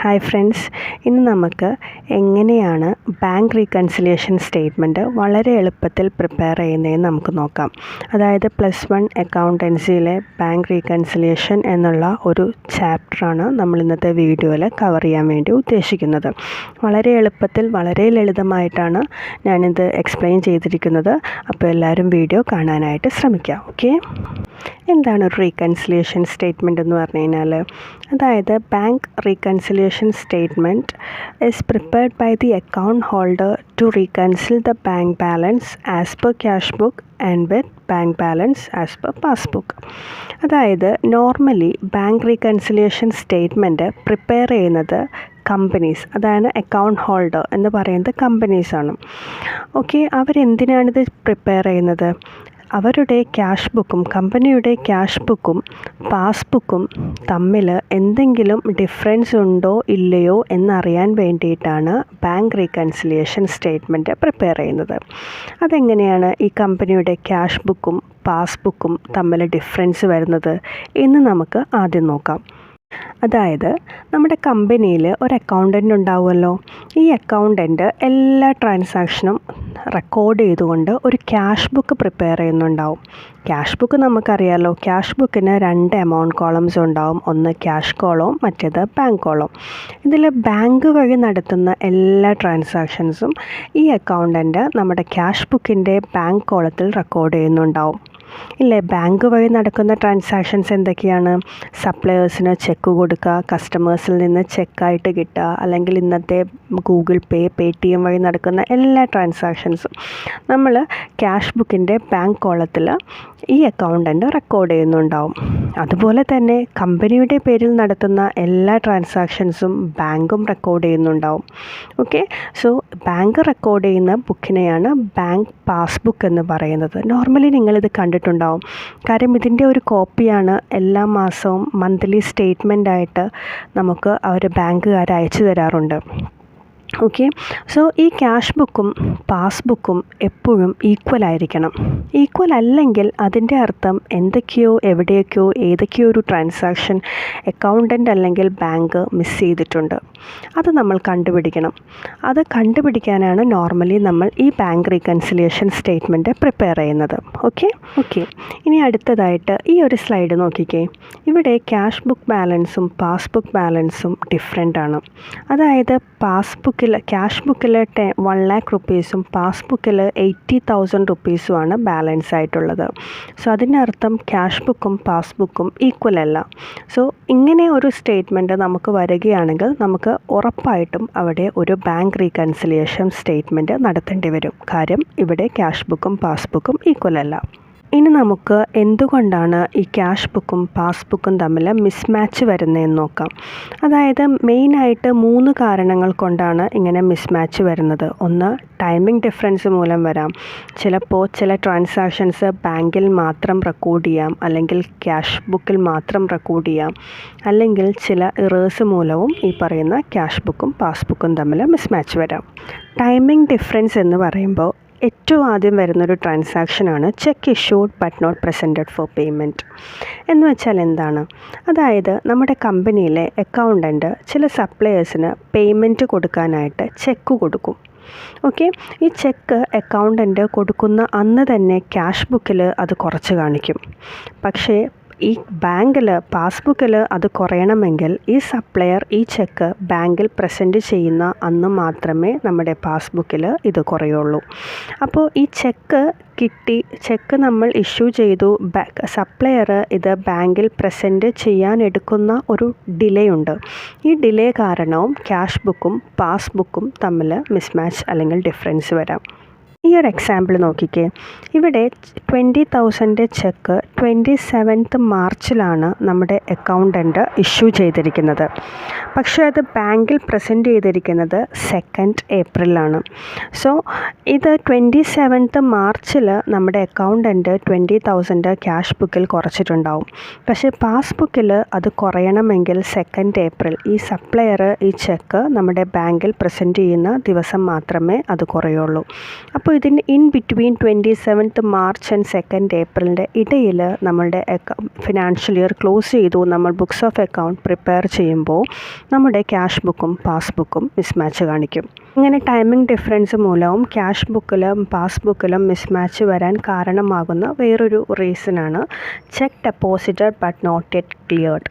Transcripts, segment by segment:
Hi friends, ഇന്ന് നമുക്ക് എങ്ങനെയാണ് ബാങ്ക് റീകൺസിലിയേഷൻ സ്റ്റേറ്റ്മെൻറ്റ് വളരെ എളുപ്പത്തിൽ പ്രിപ്പയർ ചെയ്യുന്നതെന്ന് നമുക്ക് നോക്കാം. അതായത് +1 അക്കൗണ്ടൻസിയിലെ ബാങ്ക് റീകൺസിലിയേഷൻ എന്നുള്ള ഒരു ചാപ്റ്ററാണ് നമ്മൾ ഇന്നത്തെ വീഡിയോയിൽ കവർ ചെയ്യാൻ വേണ്ടി ഉദ്ദേശിക്കുന്നത്. വളരെ എളുപ്പത്തിൽ വളരെ ലളിതമായിട്ടാണ് ഞാനിത് എക്സ്പ്ലെയിൻ ചെയ്തിരിക്കുന്നത്. അപ്പോൾ എല്ലാവരും വീഡിയോ കാണാനായിട്ട് ശ്രമിക്കുക. ഓക്കെ, എന്താണ് ഒരു റീകൺസിലിയേഷൻ സ്റ്റേറ്റ്മെൻറ്റ് എന്ന് പറഞ്ഞു കഴിഞ്ഞാൽ, അതായത് bank reconciliation statement is prepared by the account holder to reconcile the bank balance as per cash book and with bank balance as per passbook. അതായത് normally bank reconciliation statement prepare ചെയ്യുന്നത് companies, അതാണ് account holder എന്ന് പറയുന്നത് കമ്പനീസാണ്. Okay, അവരെന്തിനാണിത് prepare ചെയ്യുന്നത്? അവരുടെ cash ബുക്കും കമ്പനിയുടെ cash ബുക്കും പാസ്ബുക്കും തമ്മിൽ എന്തെങ്കിലും ഡിഫറൻസ് ഉണ്ടോ ഇല്ലയോ എന്നറിയാൻ വേണ്ടിയിട്ടാണ് ബാങ്ക് റീകൺസിലിയേഷൻ സ്റ്റേറ്റ്മെൻറ്റ് പ്രിപ്പയർ ചെയ്യുന്നത്. അതെങ്ങനെയാണ് ഈ കമ്പനിയുടെ ക്യാഷ് ബുക്കും പാസ്ബുക്കും തമ്മിൽ ഡിഫറൻസ് വരുന്നത് എന്ന് നമുക്ക് ആദ്യം നോക്കാം. അതായത് നമ്മുടെ കമ്പനിയിൽ ഒരു അക്കൗണ്ടൻ്റ് ഉണ്ടാവുമല്ലോ. ഈ അക്കൗണ്ടൻ്റ് എല്ലാ ട്രാൻസാക്ഷനും റെക്കോർഡ് ചെയ്തുകൊണ്ട് ഒരു ക്യാഷ് ബുക്ക് പ്രിപ്പയർ ചെയ്യുന്നുണ്ടാവും. ക്യാഷ് ബുക്ക് നമുക്കറിയാമല്ലോ, ക്യാഷ് ബുക്കിന് 2 എമൗണ്ട് കോളംസ് ഉണ്ടാവും. ഒന്ന് ക്യാഷ് കോളവും മറ്റേത് ബാങ്ക് കോളവും. ഇതിൽ ബാങ്ക് വഴി നടത്തുന്ന എല്ലാ ട്രാൻസാക്ഷൻസും ഈ അക്കൗണ്ടൻ്റ് നമ്മുടെ ക്യാഷ് ബുക്കിൻ്റെ ബാങ്ക് കോളത്തിൽ റെക്കോർഡ് ചെയ്യുന്നുണ്ടാവും. ഇല്ലേ? ബാങ്ക് വഴി നടക്കുന്ന ട്രാൻസാക്ഷൻസ് എന്തൊക്കെയാണ്? സപ്ലയേഴ്സിന് ചെക്ക് കൊടുക്കുക, കസ്റ്റമേഴ്സിൽ നിന്ന് ചെക്കായിട്ട് കിട്ടുക, അല്ലെങ്കിൽ ഇന്നത്തെ ഗൂഗിൾ പേ, പേടിഎം വഴി നടക്കുന്ന എല്ലാ ട്രാൻസാക്ഷൻസും നമ്മൾ ക്യാഷ് ബുക്കിൻ്റെ ബാങ്ക് കോളത്തിൽ ഈ അക്കൗണ്ടൻ്റ് റെക്കോർഡ് ചെയ്യുന്നുണ്ടാവും. അതുപോലെ തന്നെ കമ്പനിയുടെ പേരിൽ നടത്തുന്ന എല്ലാ ട്രാൻസാക്ഷൻസും ബാങ്കും റെക്കോർഡ് ചെയ്യുന്നുണ്ടാവും. ഓക്കെ, സോ ബാങ്ക് റെക്കോർഡ് ചെയ്യുന്ന ബുക്കിനെയാണ് ബാങ്ക് പാസ്ബുക്ക് എന്ന് പറയുന്നത്. നോർമലി നിങ്ങളിത് കണ്ടിട്ടുണ്ടാവും. കാര്യം ഇതിൻ്റെ ഒരു കോപ്പിയാണ് എല്ലാ മാസവും മന്ത്ലി സ്റ്റേറ്റ്മെൻറ്റായിട്ട് നമുക്ക് അവർ ബാങ്കുകാർ അയച്ചു തരാറുണ്ട്. ഓക്കെ, സോ ഈ ക്യാഷ് ബുക്കും പാസ്ബുക്കും എപ്പോഴും ഈക്വൽ ആയിരിക്കണം. ഈക്വൽ അല്ലെങ്കിൽ അതിൻ്റെ അർത്ഥം എന്തൊക്കെയോ എവിടെയൊക്കെയോ ഏതൊക്കെയോ ഒരു ട്രാൻസാക്ഷൻ അക്കൗണ്ടൻ്റ് അല്ലെങ്കിൽ ബാങ്ക് മിസ് ചെയ്തിട്ടുണ്ട്. അത് നമ്മൾ കണ്ടുപിടിക്കണം. അത് കണ്ടുപിടിക്കാനാണ് നോർമലി നമ്മൾ ഈ ബാങ്ക് റീകൺസിലിയേഷൻ സ്റ്റേറ്റ്മെൻറ്റ് പ്രിപ്പയർ ചെയ്യുന്നത്. ഓക്കെ, ഇനി അടുത്തതായിട്ട് ഈ ഒരു സ്ലൈഡ് നോക്കിക്കേ. ഇവിടെ ക്യാഷ് ബുക്ക് ബാലൻസും പാസ്ബുക്ക് ബാലൻസും ഡിഫറെൻ്റ് ആണ്. അതായത് ക്യാഷ് ബുക്കിൽ 1 lakh റുപ്പീസും പാസ്ബുക്കിൽ 80,000 റുപ്പീസുമാണ് ബാലൻസ് ആയിട്ടുള്ളത്. സോ അതിനർത്ഥം ക്യാഷ് ബുക്കും പാസ്ബുക്കും ഈക്വൽ അല്ല. സോ ഇങ്ങനെ ഒരു സ്റ്റേറ്റ്മെൻറ്റ് നമുക്ക് വരികയാണെങ്കിൽ നമുക്ക് ഉറപ്പായിട്ടും അവിടെ ഒരു ബാങ്ക് റീകൺസിലിയേഷൻ സ്റ്റേറ്റ്മെൻറ്റ് നടത്തേണ്ടി വരും. കാര്യം ഇവിടെ ക്യാഷ് ബുക്കും പാസ്ബുക്കും ഈക്വൽ അല്ല. ഇനി നമുക്ക് എന്തുകൊണ്ടാണ് ഈ ക്യാഷ് ബുക്കും പാസ്ബുക്കും തമ്മിൽ മിസ്മാച്ച് വരുന്നതെന്ന് നോക്കാം. അതായത് മെയിനായിട്ട് 3 കാരണങ്ങൾ കൊണ്ടാണ് ഇങ്ങനെ മിസ്മാച്ച് വരുന്നത്. ഒന്ന്, ടൈമിംഗ് ഡിഫറൻസ് മൂലം വരാം. ചിലപ്പോൾ ചില ട്രാൻസാക്ഷൻസ് ബാങ്കിൽ മാത്രം റെക്കോർഡ് ചെയ്യാം, അല്ലെങ്കിൽ ക്യാഷ് ബുക്കിൽ മാത്രം റെക്കോർഡ് ചെയ്യാം, അല്ലെങ്കിൽ ചില എറേഴ്സ് മൂലവും ഈ പറയുന്ന ക്യാഷ് ബുക്കും പാസ്ബുക്കും തമ്മിൽ മിസ്മാച്ച് വരാം. ടൈമിംഗ് ഡിഫറൻസ് എന്ന് പറയുമ്പോൾ ഏറ്റവും ആദ്യം വരുന്നൊരു ട്രാൻസാക്ഷനാണ് cheque issued but not presented for payment. എന്ന് വെച്ചാൽ എന്താണ്? അതായത് നമ്മുടെ കമ്പനിയിലെ അക്കൗണ്ടൻ്റ് ചില സപ്ലയേഴ്സിന് പേയ്മെൻറ്റ് കൊടുക്കാനായിട്ട് ചെക്ക് കൊടുക്കും. ഓക്കെ, ഈ ചെക്ക് അക്കൗണ്ടൻ്റ് കൊടുക്കുന്ന അന്ന് തന്നെ ക്യാഷ് ബുക്കിൽ അത് കുറച്ച് കാണിക്കും. പക്ഷേ ഈ ബാങ്കിൽ പാസ്ബുക്കിൽ അത് കുറയണമെങ്കിൽ ഈ സപ്ലയർ ഈ ചെക്ക് ബാങ്കിൽ പ്രസൻറ്റ് ചെയ്യുന്ന അന്ന് മാത്രമേ നമ്മുടെ പാസ്ബുക്കിൽ ഇത് കുറയുള്ളൂ. അപ്പോൾ ഈ ചെക്ക് നമ്മൾ ഇഷ്യൂ ചെയ്തു, സപ്ലയർ ഇത് ബാങ്കിൽ പ്രസൻറ്റ് ചെയ്യാൻ എടുക്കുന്ന ഒരു ഡിലേ ഉണ്ട്. ഈ ഡിലേ കാരണവും ക്യാഷ് ബുക്കും പാസ്ബുക്കും തമ്മിൽ മിസ്മാച്ച് അല്ലെങ്കിൽ ഡിഫറൻസ് വരാം. ഈ ഒരു എക്സാമ്പിൾ നോക്കിക്കേ. ഇവിടെ 20,000 ചെക്ക് 27th മാർച്ചിലാണ് നമ്മുടെ അക്കൗണ്ടൻ്റ് ഇഷ്യൂ ചെയ്തിരിക്കുന്നത്. പക്ഷേ അത് ബാങ്കിൽ പ്രസൻറ്റ് ചെയ്തിരിക്കുന്നത് 2nd ഏപ്രിലാണ്. സോ ഇത് 27th മാർച്ചിൽ നമ്മുടെ അക്കൗണ്ടൻ്റ് 20,000 ക്യാഷ് ബുക്കിൽ കുറച്ചിട്ടുണ്ടാവും. പക്ഷേ പാസ്ബുക്കിൽ അത് കുറയണമെങ്കിൽ 2nd ഏപ്രിൽ ഈ സപ്ലയർ ഈ ചെക്ക് നമ്മുടെ ബാങ്കിൽ പ്രസൻറ്റ് ചെയ്യുന്ന ദിവസം മാത്രമേ അത് കുറയുള്ളൂ. അപ്പോൾ ഇതിന് in between 27th March and 2nd ഏപ്രിലിൻ്റെ ഇടയിൽ നമ്മളുടെ ഫിനാൻഷ്യൽ ഇയർ ക്ലോസ് ചെയ്തു നമ്മൾ ബുക്സ് ഓഫ് അക്കൗണ്ട് പ്രിപ്പയർ ചെയ്യുമ്പോൾ നമ്മുടെ ക്യാഷ് ബുക്കും പാസ്ബുക്കും മിസ്മാച്ച് കാണിക്കും. ഇങ്ങനെ ടൈമിംഗ് ഡിഫറൻസ് മൂലവും ക്യാഷ് ബുക്കിലും പാസ്ബുക്കിലും മിസ്മാച്ച് വരാൻ കാരണമാകുന്ന വേറൊരു റീസണാണ് cheque deposited but not yet cleared.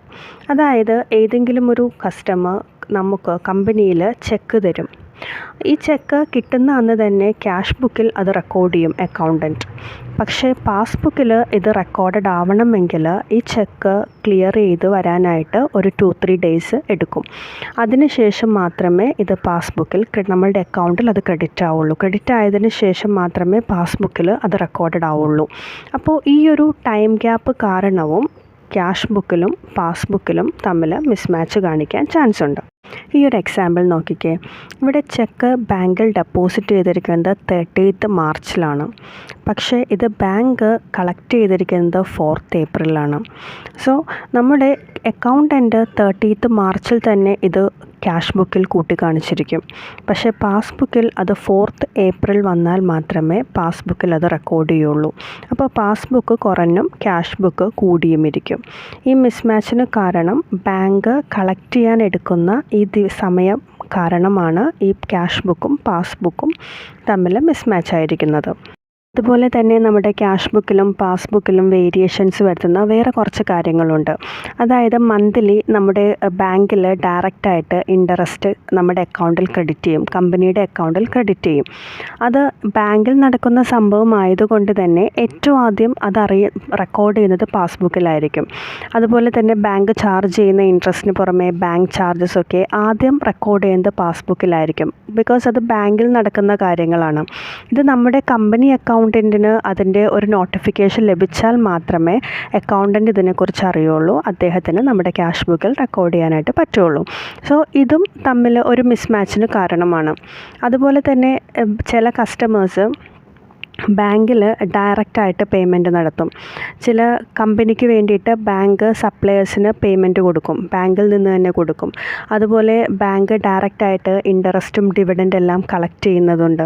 അതായത് ഏതെങ്കിലും ഒരു കസ്റ്റമർ നമുക്ക് കമ്പനിയിൽ ചെക്ക് തരും. ഈ ചെക്ക് കിട്ടുന്ന അന്ന് തന്നെ ക്യാഷ് ബുക്കിൽ അത് റെക്കോർഡ് ചെയ്യും അക്കൗണ്ടൻറ്റ്. പക്ഷേ പാസ്ബുക്കിൽ ഇത് റെക്കോർഡഡ് ആവണമെങ്കിൽ ഈ ചെക്ക് ക്ലിയർ ചെയ്ത് വരാനായിട്ട് ഒരു 2-3 ഡേയ്സ് എടുക്കും. അതിനുശേഷം മാത്രമേ ഇത് പാസ്ബുക്കിൽ നമ്മളുടെ അക്കൗണ്ടിൽ അത് ക്രെഡിറ്റ് ആവുള്ളൂ. ക്രെഡിറ്റ് ആയതിനു ശേഷം മാത്രമേ പാസ്ബുക്കിൽ അത് റെക്കോർഡഡ് ആവുള്ളൂ. അപ്പോൾ ഈ ഒരു ടൈം ഗ്യാപ്പ് കാരണവും ക്യാഷ് ബുക്കിലും പാസ്ബുക്കിലും തമ്മിൽ മിസ്മാച്ച് കാണിക്കാൻ ചാൻസ് ഉണ്ട്. ഈ ഒരു എക്സാമ്പിൾ നോക്കിക്കേ. ഇവിടെ ചെക്ക് ബാങ്കിൽ ഡെപ്പോസിറ്റ് ചെയ്തിരിക്കുന്നത് 30th മാർച്ചിലാണ്. പക്ഷേ ഇത് ബാങ്ക് കളക്ട് ചെയ്തിരിക്കുന്നത് 4th ഏപ്രിലാണ്. സോ നമ്മുടെ അക്കൗണ്ടൻറ്റ് 30th മാർച്ചിൽ തന്നെ ഇത് ക്യാഷ് ബുക്കിൽ കൂട്ടി കാണിച്ചിരിക്കും. പക്ഷേ പാസ്ബുക്കിൽ അത് 4th ഏപ്രിൽ വന്നാൽ മാത്രമേ പാസ്ബുക്കിൽ അത് റെക്കോർഡ് ചെയ്യുള്ളൂ. അപ്പോൾ പാസ്ബുക്ക് കുറഞ്ഞും ക്യാഷ് ബുക്ക് കൂടിയും ഇരിക്കും. ഈ മിസ്മാച്ചിന് കാരണം ബാങ്ക് കളക്ട് ചെയ്യാൻ എടുക്കുന്ന ഈ സമയം കാരണമാണ് ഈ ക്യാഷ് ബുക്കും പാസ്ബുക്കും തമ്മിൽ മിസ്മാച്ച് ആയിരിക്കുന്നത്. അതുപോലെ തന്നെ നമ്മുടെ ക്യാഷ് ബുക്കിലും പാസ്ബുക്കിലും വേരിയേഷൻസ് വരുത്തുന്ന വേറെ കുറച്ച് കാര്യങ്ങളുണ്ട്. അതായത് മന്ത്ലി നമ്മുടെ ബാങ്കിൽ ഡയറക്റ്റായിട്ട് ഇൻട്രസ്റ്റ് നമ്മുടെ അക്കൗണ്ടിൽ ക്രെഡിറ്റ് ചെയ്യും, കമ്പനിയുടെ അക്കൗണ്ടിൽ ക്രെഡിറ്റ് ചെയ്യും. അത് ബാങ്കിൽ നടക്കുന്ന സംഭവമായതുകൊണ്ട് തന്നെ ഏറ്റവും ആദ്യം റെക്കോർഡ് ചെയ്യുന്നത് പാസ്ബുക്കിലായിരിക്കും. അതുപോലെ തന്നെ ബാങ്ക് ചാർജ് ചെയ്യുന്ന ഇൻട്രസ്റ്റിന് പുറമെ ബാങ്ക് ചാർജസൊക്കെ ആദ്യം റെക്കോർഡ് ചെയ്യുന്നത് പാസ്ബുക്കിലായിരിക്കും. ബിക്കോസ് അത് ബാങ്കിൽ നടക്കുന്ന കാര്യങ്ങളാണ്. ഇത് നമ്മുടെ കമ്പനി അക്കൗണ്ടൻറ്റിന് അതിൻ്റെ ഒരു നോട്ടിഫിക്കേഷൻ ലഭിച്ചാൽ മാത്രമേ അക്കൗണ്ടൻറ്റ് ഇതിനെക്കുറിച്ച് അറിയുള്ളൂ, അദ്ദേഹത്തിന് നമ്മുടെ ക്യാഷ് ബുക്കിൽ റെക്കോർഡ് ചെയ്യാനായിട്ട് പറ്റുള്ളൂ. സോ ഇതും തമ്മിൽ ഒരു മിസ്മാച്ചിന് കാരണമാണ്. അതുപോലെ തന്നെ ചില കസ്റ്റമേഴ്സ് ബാങ്കിൽ ഡയറക്റ്റായിട്ട് പേയ്മെൻറ്റ് നടത്തും. ചില കമ്പനിക്ക് വേണ്ടിയിട്ട് ബാങ്ക് സപ്ലയേഴ്സിന് പേയ്മെൻറ്റ് കൊടുക്കും, ബാങ്കിൽ നിന്ന് തന്നെ കൊടുക്കും. അതുപോലെ ബാങ്ക് ഡയറക്റ്റായിട്ട് ഇൻട്രസ്റ്റും ഡിവിഡൻഡ് എല്ലാം കളക്ട് ചെയ്യുന്നതുണ്ട്.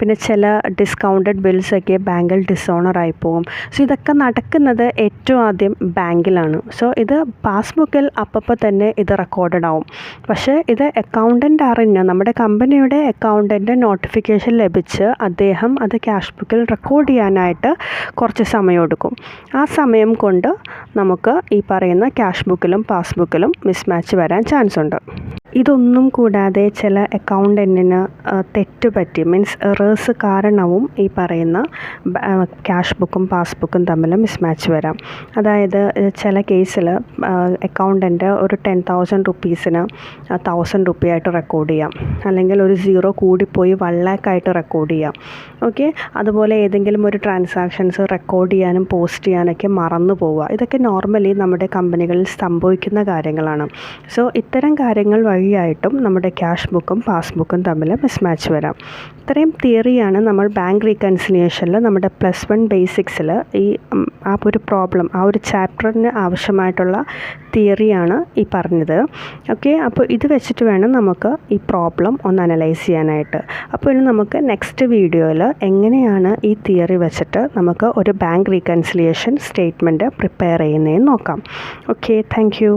പിന്നെ ചില ഡിസ്കൗണ്ടഡ് ബിൽസൊക്കെ ബാങ്കിൽ ഡിസോണറായി പോകും. സോ ഇതൊക്കെ നടക്കുന്നത് ഏറ്റവും ആദ്യം ബാങ്കിലാണ്. സോ ഇത് പാസ്ബുക്കിൽ അപ്പോൾ തന്നെ ഇത് റെക്കോർഡഡ് ആവും. പക്ഷേ ഇത് അക്കൗണ്ടൻ്റ് അറിഞ്ഞ് നമ്മുടെ കമ്പനിയുടെ അക്കൗണ്ടൻ്റ് നോട്ടിഫിക്കേഷൻ ലഭിച്ച് അദ്ദേഹം അത് ക്യാഷ് ബുക്കിൽ റെക്കോർഡ് ചെയ്യാനായിട്ട് കുറച്ച് സമയമെടുക്കും. ആ സമയം കൊണ്ട് നമുക്ക് ഈ പറയുന്ന ക്യാഷ് ബുക്കിലും പാസ്ബുക്കിലും മിസ്മാച്ച് വരാൻ ചാൻസ് ഉണ്ട്. ഇതൊന്നും കൂടാതെ ചില അക്കൗണ്ടൻറ്റിന് തെറ്റുപറ്റി മീൻസ് എറേഴ്സ് കാരണവും ഈ പറയുന്ന ക്യാഷ് ബുക്കും പാസ്ബുക്കും തമ്മിൽ മിസ്മാച്ച് വരാം. അതായത് ചില കേസിൽ അക്കൗണ്ടൻറ്റ് ഒരു 10,000 റുപ്പീസിന് 1,000 റുപ്പിയായിട്ട് റെക്കോർഡ് ചെയ്യാം, അല്ലെങ്കിൽ ഒരു 0 കൂടിപ്പോയി 1 lakh ആയിട്ട് റെക്കോർഡ് ചെയ്യാം. ഓക്കെ, അതുപോലെ ഏതെങ്കിലും ഒരു ട്രാൻസാക്ഷൻസ് റെക്കോർഡ് ചെയ്യാനും പോസ്റ്റ് ചെയ്യാനൊക്കെ മറന്നു പോവുക. ഇതൊക്കെ നോർമലി നമ്മുടെ കമ്പനികളിൽ സംഭവിക്കുന്ന കാര്യങ്ങളാണ്. സോ ഇത്തരം കാര്യങ്ങൾ വഴിയായിട്ടും നമ്മുടെ ക്യാഷ് ബുക്കും പാസ്ബുക്കും തമ്മിൽ മിസ്മാച്ച് വരാം. ഇത്രയും തിയറിയാണ് നമ്മൾ ബാങ്ക് റീകൺസിലിയേഷനിൽ നമ്മുടെ +1 ബേസിക്സിൽ ആ ഒരു പ്രോബ്ലം, ആ ഒരു ചാപ്റ്ററിന് ആവശ്യമായിട്ടുള്ള തിയറിയാണ് ഈ പറഞ്ഞത്. ഓക്കെ, അപ്പോൾ ഇത് വെച്ചിട്ട് വേണം നമുക്ക് ഈ പ്രോബ്ലം ഒന്ന് അനലൈസ് ചെയ്യാനായിട്ട്. അപ്പോൾ ഇനി നമുക്ക് നെക്സ്റ്റ് വീഡിയോയിൽ എങ്ങനെയാണ് ഈ തിയറി വെച്ചിട്ട് നമുക്ക് ഒരു ബാങ്ക് റീകൺസിലിയേഷൻ സ്റ്റേറ്റ്മെൻറ്റ് പ്രിപ്പയർ ചെയ്യുന്നതെന്ന് നോക്കാം. Okay, thank you.